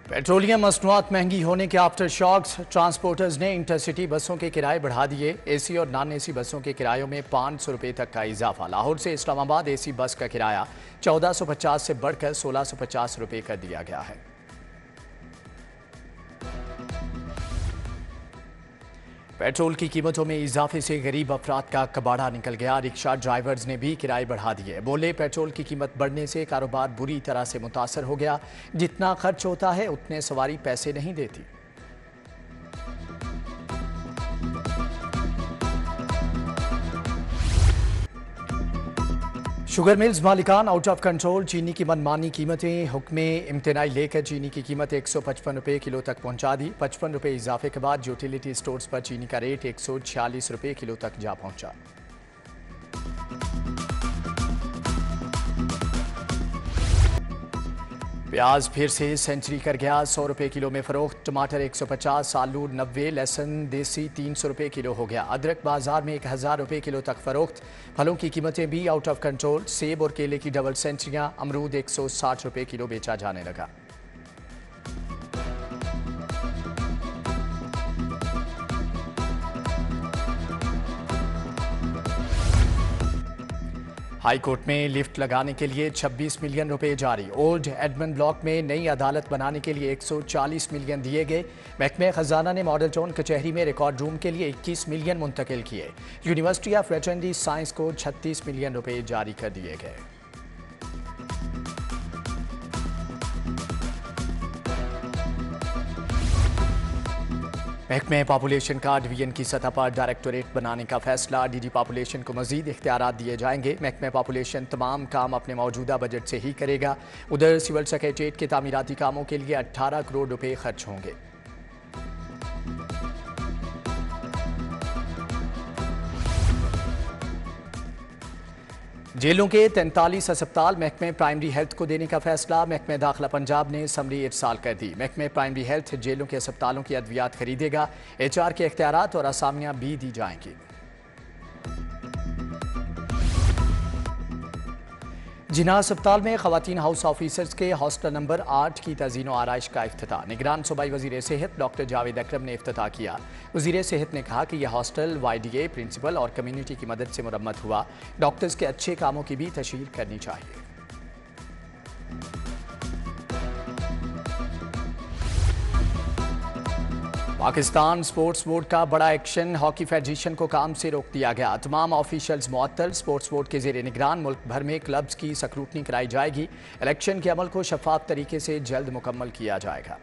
Petroleum मसनूआत महंगी होने के आफ्टर शॉक्स, ट्रांसपोर्टर्स ने इंटरसिटी बसों के किराए बढ़ा दिए। एसी और नॉन एसी बसों के किरायों में 500 रुपये तक का इजाफा। लाहौर से इस्लामाबाद एसी बस का किराया 1450 से बढ़कर 1650 रुपये कर दिया गया है। पेट्रोल की कीमतों में इजाफे से गरीब अफराद का कबाड़ा निकल गया। रिक्शा ड्राइवर्स ने भी किराए बढ़ा दिए। बोले, पेट्रोल की कीमत बढ़ने से कारोबार बुरी तरह से मुतासर हो गया। जितना खर्च होता है उतने सवारी पैसे नहीं देती। शुगर मिल्स मालिकान आउट ऑफ कंट्रोल। चीनी की मनमानी कीमतें। हुक्म इम्तनाई लेकर चीनी की कीमत 155 रुपये किलो तक पहुंचा दी। 55 रुपये इजाफे के बाद यूटिलिटी स्टोर्स पर चीनी का रेट 146 रुपये किलो तक जा पहुंचा। प्याज फिर से सेंचुरी कर गया। 100 रुपये किलो में फरोख्त। टमाटर 150, आलू 90, लहसुन देसी 300 रुपये किलो हो गया। अदरक बाजार में 1000 रुपये किलो तक फरोख्त। फलों की कीमतें भी आउट ऑफ कंट्रोल। सेब और केले की डबल सेंचुरियां। अमरूद 160 रुपये किलो बेचा जाने लगा। हाई कोर्ट में लिफ्ट लगाने के लिए 26 मिलियन रुपए जारी। ओल्ड एडमंड ब्लॉक में नई अदालत बनाने के लिए 140 मिलियन दिए गए। महकमे खजाना ने मॉडल टाउन कचहरी में रिकॉर्ड रूम के लिए 21 मिलियन मुंतकिल किए। यूनिवर्सिटी ऑफ वेटरनरी साइंस को 36 मिलियन रुपए जारी कर दिए गए। महकमे पॉपुलेशन का डिवीजन की सतह पर डायरेक्टोरेट बनाने का फैसला। डीडी पॉपुलेशन को मजीद इख्तियारात दिए जाएंगे। महकमे पॉपुलेशन तमाम काम अपने मौजूदा बजट से ही करेगा। उधर सिविल सेक्रेटेरिएट के तामीराती कामों के लिए 18 करोड़ रुपए खर्च होंगे। जेलों के 43 अस्पताल महकमे प्राइमरी हेल्थ को देने का फैसला। महकमे दाखिला पंजाब ने समरी इरसाल कर दी। महकमे प्राइमरी हेल्थ जेलों के अस्पतालों की अद्वियात खरीदेगा। HR के इख्तियारात और असामियां भी दी जाएंगी। जिन्ना अस्पताल में खवातीन हाउस ऑफिसर्स के हॉस्टल नंबर 8 की तज़ीन व आराइश का इफ्तिताह। निगरान सूबाई वज़ीर सेहत डॉक्टर जावेद अकरम ने इफ्तिताह किया। वज़ीर सेहत ने कहा कि यह हॉस्टल YDA प्रिंसिपल और कम्युनिटी की मदद से मुरम्मत हुआ। डॉक्टर्स के अच्छे कामों की भी तशहीर करनी चाहिए। पाकिस्तान स्पोर्ट्स बोर्ड का बड़ा एक्शन। हॉकी फेडरेशन को काम से रोक दिया गया। तमाम ऑफिशियल्स मुअत्तल। स्पोर्ट्स बोर्ड के ज़ेरे निगरान मुल्क भर में क्लब्स की स्क्रूटनी कराई जाएगी। इलेक्शन के अमल को शफाफ तरीके से जल्द मुकम्मल किया जाएगा।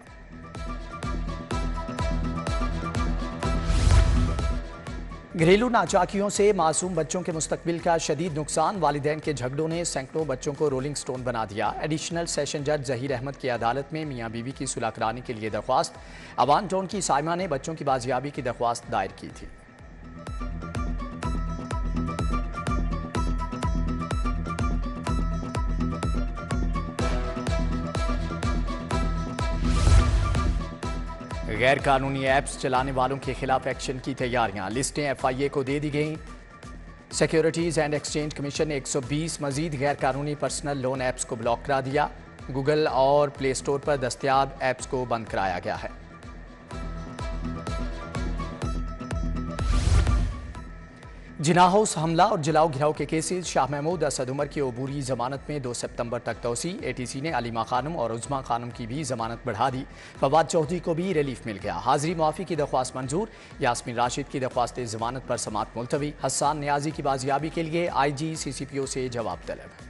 घरेलू नाचाकियों से मासूम बच्चों के मुस्तकबिल का शदीद नुकसान। वालिदैन के झगड़ों ने सैकड़ों बच्चों को रोलिंग स्टोन बना दिया। एडिशनल सेशन जज जहीर अहमद की अदालत में मियाँ बीवी की सुलह कराने के लिए दरख्वास्त। अवान टाउन की साइमा ने बच्चों की बाजियाबी की दरख्वास्त दायर की थी। गैर कानूनी ऐप्स चलाने वालों के खिलाफ एक्शन की तैयारियां। लिस्टें FIA को दे दी गई। सिक्योरिटीज एंड एक्सचेंज कमीशन ने 120 मजीद गैर कानूनी पर्सनल लोन ऐप्स को ब्लॉक करा दिया। गूगल और प्ले स्टोर पर दस्तयाब ऐप्स को बंद कराया गया है। जिन्ना हाउस हमला और जलाओ घिराव के केसेस। शाह महमूद असद उमर की अबूरी जमानत में 2 सितंबर तक तोसी। ATC ने अलीमा खानम और उज़मा खानम की भी जमानत बढ़ा दी। फवाद चौधरी को भी रिलीफ मिल गया। हाजिरी मुआफ़ी की दरख्वास्त मंजूर। यास्मीन राशिद की दरख्वास्त जमानत पर समात मुलतवी। हसन नियाजी की बाजियाबी के लिए IG CCPO से जवाब तलब।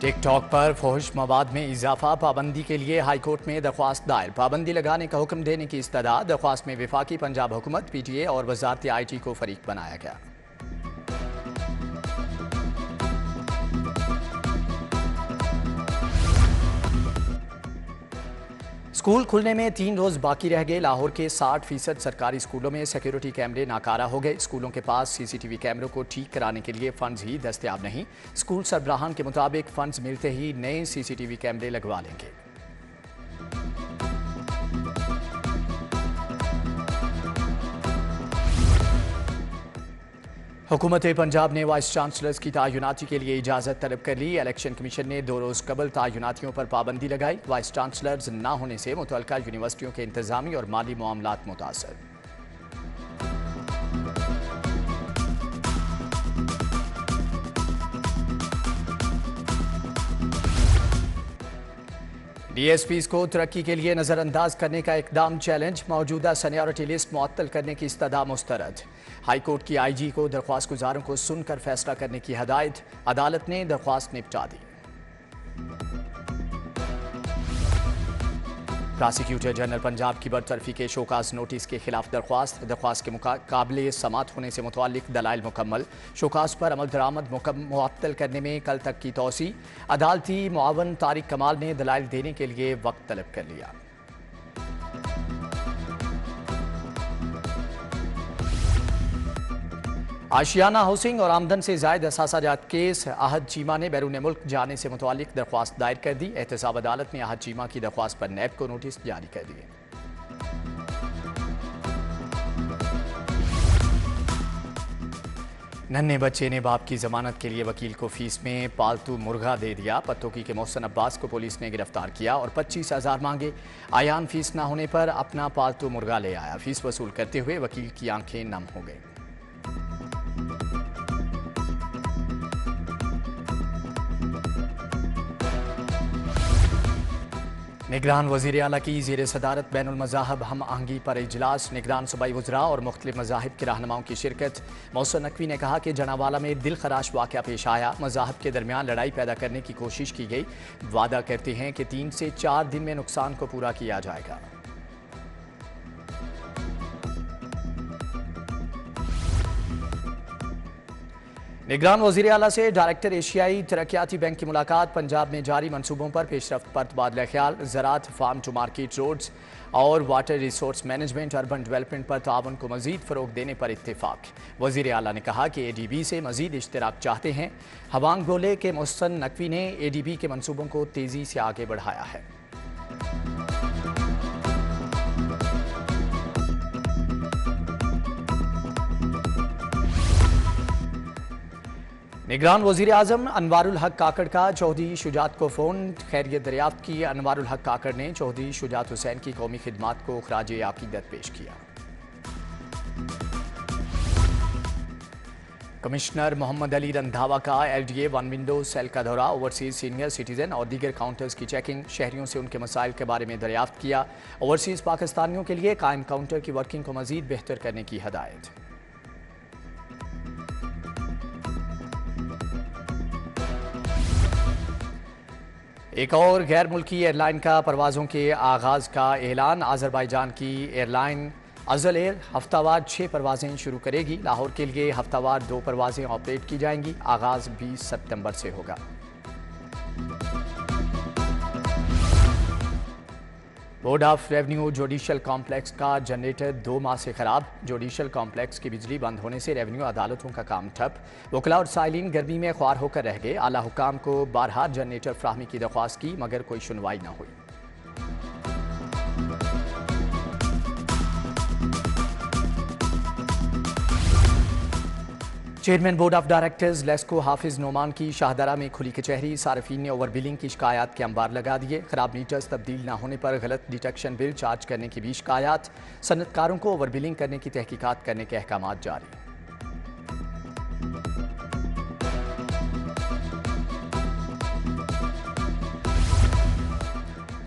टिकटॉक पर फहश मवाद में इजाफा। पाबंदी के लिए हाई कोर्ट में दरख्वास्त दायर। पाबंदी लगाने का हुक्म देने की इस्तदा। दरख्वास्त में वफाकी पंजाब हुकूमत, PTA और वजारत IT को फरीक बनाया गया। स्कूल खुलने में 3 रोज़ बाकी रह गए। लाहौर के 60% सरकारी स्कूलों में सिक्योरिटी कैमरे नाकारा हो गए। स्कूलों के पास CCTV कैमरों को ठीक कराने के लिए फंड्स ही दस्तयाब नहीं। स्कूल सरबराहान के मुताबिक फंड्स मिलते ही नए CCTV कैमरे लगवा लेंगे। हुकूमत पंजाब ने वाइस चांसलर्स की तयनाती के लिए इजाज़त तलब कर ली। इलेक्शन कमीशन ने 2 रोज़ कबल तयनातियों पर पाबंदी लगाई। वाइस चांसलर्स न होने से मुतल्लिका यूनिवर्सिटियों के इंतजामी और माली मामलात मुतासर। DSPs को तरक्की के लिए नज़रअंदाज करने का इकदाम चैलेंज। मौजूदा सीनियरिटी लिस्ट मुअत्तल करने की इस्तदा मुस्तरद। हाई कोर्ट की IG को दरख्वास्त गुजारों को सुनकर फैसला करने की हदायत। अदालत ने दरख्वास्त निपटा दी। प्रोसिक्यूटर जनरल पंजाब की बरतरफी के शोकाज नोटिस के खिलाफ दरख्वास्त के मुकाबले समात होने से मुताल्लिक दलाइल मुकम्मल। शोकाज पर अमल दरामद मुअत्तल करने में कल तक की तोसी। अदालती मुआवन तारिक कमाल ने दलाइल देने के लिए वक्त तलब कर लिया। आशियाना हाउसिंग और आमदन से जायद असासाजात केस। आहद चीमा ने बैरून मुल्क जाने से मुतालिक दरख्वास्त दायर कर दी। एहतसाब अदालत ने आहद चीमा की दरख्वास्त पर नैब को नोटिस जारी कर दिए। नन्हे बच्चे ने बाप की जमानत के लिए वकील को फीस में पालतू मुर्गा दे दिया। पत्तोकी के मोहसन अब्बास को पुलिस ने गिरफ्तार किया और 25,000 मांगे। आयान फीस न होने पर अपना पालतू मुर्गा ले आया। फीस वसूल करते हुए वकील की आंखें नम हो गई। निगरान वज़ीर आला की ज़ेर सदारत बैनुल मज़ाहब हम आहंगी पर इजलास। निगरान सूबाई वज़रा और मुख्तलिफ मज़ाहिब के रहनुमाओं की शिरकत। मोहसिन नकवी ने कहा कि जनावाला में दिल खराश वाक़या पेश आया। मज़ाहब के दरमियान लड़ाई पैदा करने की कोशिश की गई। वादा करते हैं कि 3 से 4 दिन में नुकसान को पूरा किया जाएगा। निगरान वज़ीर आला से डायरेक्टर एशियाई तरक्याती बैंक की मुलाकात। पंजाब में जारी मंसूबों पर पेशरफ्त पर तबादला ख्याल। ज़राअत, फार्म टू मार्केट रोड्स और water resource management, urban development पर ताउन को मज़ीद फ़रोग़ देने पर इत्तेफाक। वज़ीर आला ने कहा कि ADB से मज़ीद इश्तराक चाहते हैं। हवांग बोले के मोहसिन नकवी ने ADB के मंसूबों को तेज़ी से आगे बढ़ाया है। निगरान वज़ीर आज़म अनवारुल हक काकड़ का चौधरी शुजात को फ़ोन। खैरियत दरियाफ्त की। अनवारुल हक काकड़ ने चौधरी शुजात हुसैन की कौमी खिदमात को ख़राज अक़ीदत पेश किया। कमिश्नर मोहम्मद अली रंधावा का LDA 1 विंडो सेल का दौरा। ओवरसीज़ सीनियर सिटीज़न और दीगर काउंटर्स की चेकिंग। शहरियों से उनके मसाइल के बारे में दरियाफ्त किया। ओवरसीज़ पाकिस्तानियों के लिए कायम काउंटर की वर्किंग को मज़ीद बेहतर करने की हदायत। एक और गैर मुल्की एयरलाइन का परवाज़ों के आगाज़ का ऐलान। आज़रबाईजान की एयरलाइन अज़ल एयर हफ्तावार 6 परवाज़ें शुरू करेगी। लाहौर के लिए हफ्तावार 2 परवाज़ें ऑपरेट की जाएंगी। आगाज़ 20 सितंबर से होगा। Board of revenue judicial complex का जनरेटर 2 माह से खराब। जुडिशल कॉम्प्लेक्स की बिजली बंद होने से रेवेन्यू अदालतों का काम ठप। वकला और साइलिन गर्मी में ख्वार होकर रह गए। आला हुकाम को बारहा जनरेटर फ्राहमी की दरख्वास्त की मगर कोई सुनवाई न हुई। Chairman board of directors LESCO Hafiz Noman की शाहदरा में खुली कचहरी। सार्फिन ने ओवर बिलिंग की शिकायत के अंबार लगा दिए। खराब मीटर्स तब्दील न होने पर गलत डिटेक्शन बिल चार्ज करने की भी शिकायत। सनतकारों को ओवर बिलिंग करने की तहकीकात करने के अहकाम जारी।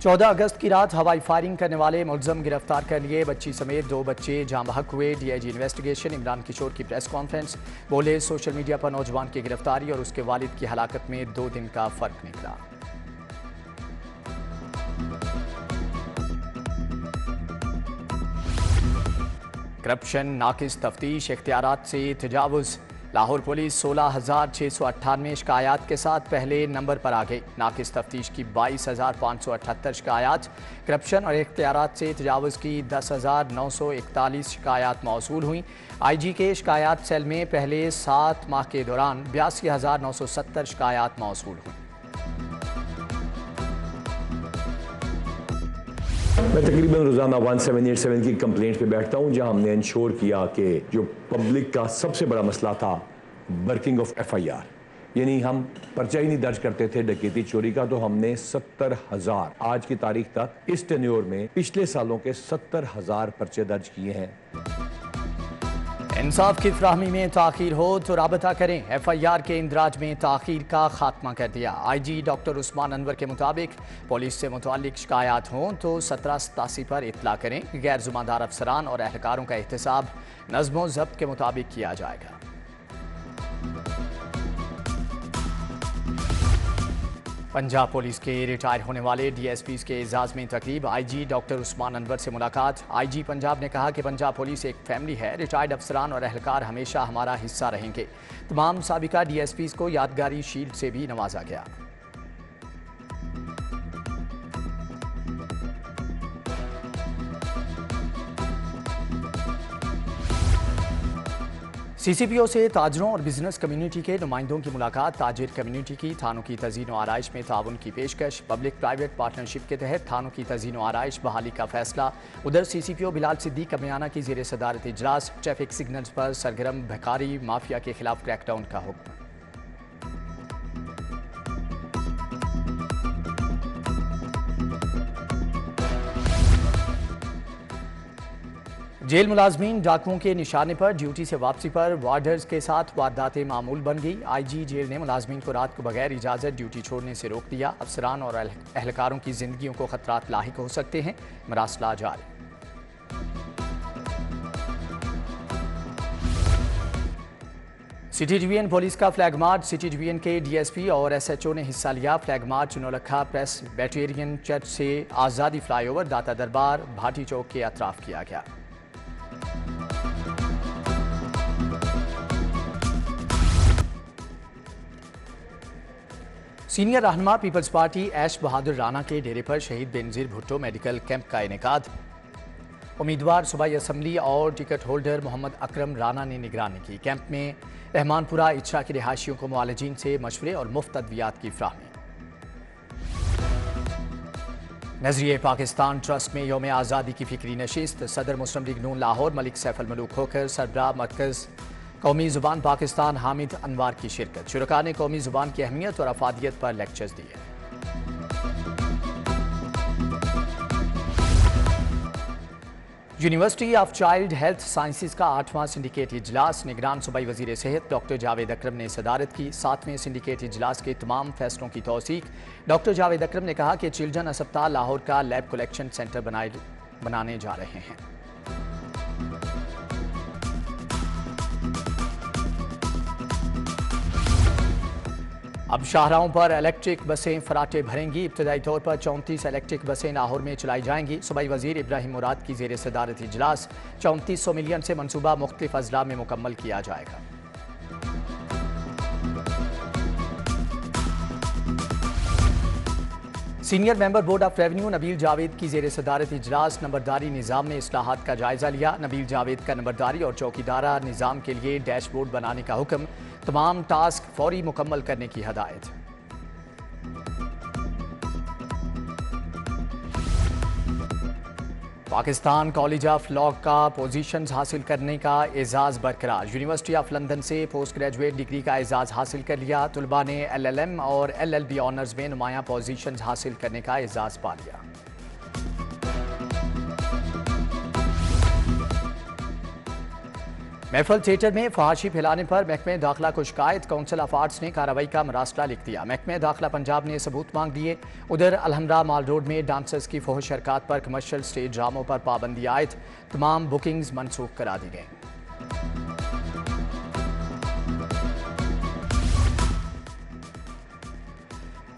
14 अगस्त की रात हवाई फायरिंग करने वाले मुलजम गिरफ्तार कर लिए। बच्ची समेत 2 बच्चे जाँ बहक हुए। DIG इन्वेस्टिगेशन इमरान किशोर की प्रेस कॉन्फ्रेंस। बोले सोशल मीडिया पर नौजवान की गिरफ्तारी और उसके वालिद की हलाकत में 2 दिन का फर्क निकला। करप्शन, नाकिस तफ्तीश, इख्तियारात से तजावुज़। लाहौर पुलिस 16,698 शिकायत के साथ पहले नंबर पर आ गई। नाकिस तफ्तीश की 22,578 शिकायत। करप्शन और इख्तियारात से तजावुज़ की 10,941 शिकायत मौसूल हुई। IG के शिकायत सेल में पहले 7 माह के दौरान 82,970 शिकायत मौसूल हुई। मैं तकरीबन रोज़ाना 1787 की कंप्लेंट पे बैठता हूँ, जहाँ हमने इंश्योर किया कि जो पब्लिक का सबसे बड़ा मसला था वर्किंग ऑफ FIR, यानी हम पर्चा ही नहीं दर्ज करते थे डकैती चोरी का, तो हमने 70,000 आज की तारीख तक इस टेन्योर में पिछले सालों के 70,000 पर्चे दर्ज किए हैं। इंसाफ की फ्राहमी में ताखीर हो तो राबता करें। FIR के इंदराज में ताखीर का खात्मा कर दिया। IG डॉक्टर उस्मान अनवर के मुताबिक पुलिस से मुतालिक शिकायत हों तो 1787 पर इतला करें। गैर जुम्मेदार अफसरान और एहलकारों का एहतसाब नज़्मो ज़ब्त के मुताबिक किया जाएगा। पंजाब पुलिस के रिटायर होने वाले DSPs के एजाज़ में तकरीब। IG डॉक्टर उस्मान अनवर से मुलाकात। IG पंजाब ने कहा कि पंजाब पुलिस एक फैमिली है। रिटायर्ड अफसरान और एहलकार हमेशा हमारा हिस्सा रहेंगे। तमाम साबिका DSPs को यादगारी शील्ड से भी नवाजा गया। CCPO से ताजरों और बिजनेस कम्युनिटी के नुमाइंदों की मुलाकात। ताजिर कम्युनिटी की थानों की तज़ीन व आराइश में ताउन की पेशकश। पब्लिक प्राइवेट पार्टनरशिप के तहत थानों की तज़ीन व आराइश बहाली का फैसला। उधर CCPO बिलाल सिद्दीक कमियाना की ज़ेर सदारत इजलास। ट्रैफिक सिग्नल्स पर सरगर्म भिखारी माफिया के खिलाफ क्रैकडाउन का हुक्म। जेल मुलाजमीन डाकुओं के निशाने पर ड्यूटी से वापसी पर वार्डर्स के साथ वारदातें मामूल बन गई। IG जेल ने मुलाजमीन को रात को बगैर इजाज़त ड्यूटी छोड़ने से रोक दिया। अफसरान और एहलकारों की जिंदगियों को खतरात लाहिक हो सकते हैं। मरासला जारी। सिटी डिवीजन पुलिस का फ्लैग मार्च। सिटी डिवीजन के DSP और SHO ने हिस्सा लिया। Flag march Naulakha Presbyterian church से आज़ादी फ्लाईओवर दाता दरबार भाटी चौक के अतराफ किया गया। सीनियर रहनुमा पीपल्स पार्टी ऐश बहादुर राणा के डेरे पर शहीद बेनजीर भुट्टो मेडिकल कैंप का इनेकाद। उम्मीदवार सूबाई असम्बली और टिकट होल्डर मोहम्मद अकरम राणा ने निगरानी की। कैंप में रहमानपुरा इच्छा के रिहायशियों को मुआलजीन से मशवरे और मुफ्त अद्वियात की फ्राहमी। नजरिए पाकिस्तान ट्रस्ट में यौम आज़ादी की फिक्री नशिस्त। सदर मुस्लिम लीग नून लाहौर मलिक सैफ अल मलूक होकर सरबराह मरकज़ कौमी ज़ुबान पाकिस्तान हामिद अनवार की शिरकत। शुरका ने कौमी ज़ुबान की अहमियत और अफादियत पर लेक्चर्स दिए। University of child health sciences का 8वां सिंडिकेट इजलास। निगरान सूबाई वजीर सेहत डॉक्टर जावेद अकरम ने सदारत की। 7वें सिंडिकेट इजलास के तमाम फैसलों की तौसीक। डॉक्टर जावेद अकरम ने कहा कि चिल्ड्रन अस्पताल लाहौर का लैब कलेक्शन सेंटर बनाने जा रहे हैं। अब शाहराहों पर इलेक्ट्रिक बसें फराटे भरेंगी। इब्तदाई तौर पर 34 इलेक्ट्रिक बसें लाहौर में चलाई जाएंगी। सूबाई वजीर इब्राहिम मुराद की ज़ेर सदारत इजलास। 3400 मिलियन से मनसूबा मुख्तलिफ अजला में मुकम्मल किया जाएगा। Senior member board of revenue Nabeel Javed की ज़ेर सदारत इजलास। नंबरदारी निज़ाम में इस्लाहात का जायजा लिया। नबील जावेद का नंबरदारी और चौकीदारा निज़ाम के लिए डैशबोर्ड बनाने का हुक्म। तमाम टास्क फौरी मुकम्मल करने की हदायत। पाकिस्तान कॉलेज ऑफ लॉ का पोजीशंस हासिल करने का एजाज़ बरकरार। यूनिवर्सिटी ऑफ लंदन से पोस्ट ग्रेजुएट डिग्री का एजाज़ हासिल कर लिया। तुलबा ने LLM और LLB ऑनर्स में नुमाया पोजीशंस हासिल करने का एजाज़ पा लिया। महफल थिएटर में फहाशी फैलाने पर महकमे दाखिला को शिकायत। काउंसिल ऑफ आर्ट्स ने कार्रवाई का मरासला लिख दिया। महकमे दाखिला पंजाब ने सबूत मांग दिए। उधर अलहमरा माल रोड में डांसर्स की फहश हरकत पर कमर्शियल स्टेज ड्रामों पर पाबंदी आयद। तमाम बुकिंग्स मनसूख करा दी गई।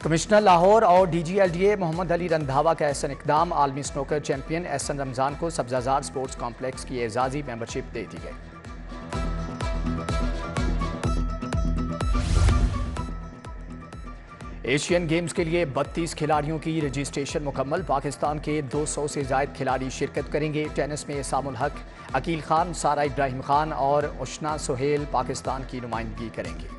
कमिश्नर लाहौर और DG LDA मोहम्मद अली रंधावा का एहसन इकदाम। आलमी स्नोकर चैंपियन एहसन रमजान को सब्जाजार स्पोर्ट्स कॉम्प्लेक्स की एजाजी मेंबरशिप दे दी गई। एशियन गेम्स के लिए 32 खिलाड़ियों की रजिस्ट्रेशन मुकम्मल। पाकिस्तान के 200 से ज़ायद खिलाड़ी शिरकत करेंगे। टेनिस में इसामुल हक, अकील खान, सारा इब्राहिम खान और उशना सुहेल पाकिस्तान की नुमाइंदगी करेंगे।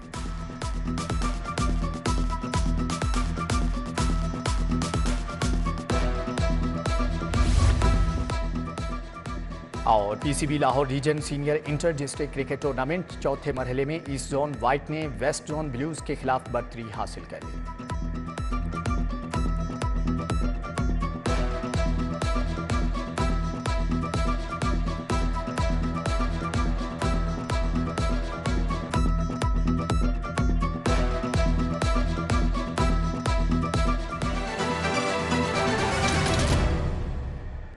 और PCB Lahore region senior inter district cricket tournament चौथे मरहले में ईस्ट जोन वाइट ने वेस्ट जोन ब्लूज के खिलाफ बर्तरी हासिल कर ली।